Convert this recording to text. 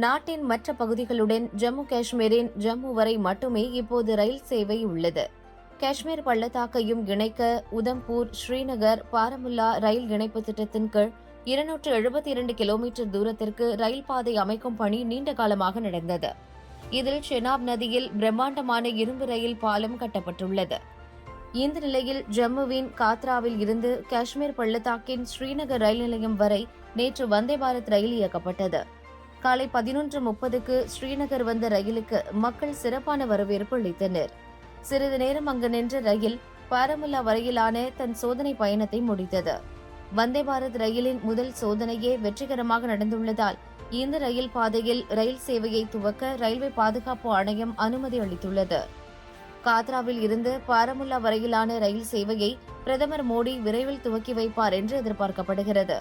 நாட்டின் மற்ற பகுதிகளுடன் ஜம்மு காஷ்மீரின் ஜம்மு வரை மட்டுமே இப்போது ரயில் சேவை உள்ளது. காஷ்மீர் பள்ளத்தாக்கையும் இணைக்க உதம்பூர், ஸ்ரீநகர், பாரமுல்லா ரயில் இணைப்பு திட்டத்தின் கீழ் 272 கிலோமீட்டர் தூரத்திற்கு ரயில் பாதை அமைக்கும் பணி நீண்ட காலமாக நடந்தது. இதில் செனாப் நதியில் பிரம்மாண்டமான இரும்பு ரயில் பாலம் கட்டப்பட்டுள்ளது. இந்த நிலையில் ஜம்முவின் காத்ராவில் இருந்து காஷ்மீர் பள்ளத்தாக்கின் ஸ்ரீநகர் ரயில் நிலையம் வரை நேற்று வந்தே பாரத் ரயில் இயக்கப்பட்டது. காலை 11:30க்கு ஸ்ரீநகர் வந்த ரயிலுக்கு மக்கள் சிறப்பான வரவேற்பு அளித்தனர். சிறிது நேரம் அங்கு நின்ற ரயில் பாரமுல்லா வரையிலான தன் சோதனை பயணத்தை முடித்தது. வந்தே பாரத் ரயிலின் முதல் சோதனையே வெற்றிகரமாக நடந்துள்ளதால் இந்த ரயில் பாதையில் ரயில் சேவையை துவக்க ரயில்வே பாதுகாப்பு ஆணையம் அனுமதி அளித்துள்ளது. காத்ராவில் இருந்து பாரமுல்லா வரையிலான ரயில் சேவையை பிரதமர் மோடி விரைவில் துவக்கி வைப்பார் என்று எதிர்பார்க்கப்படுகிறது.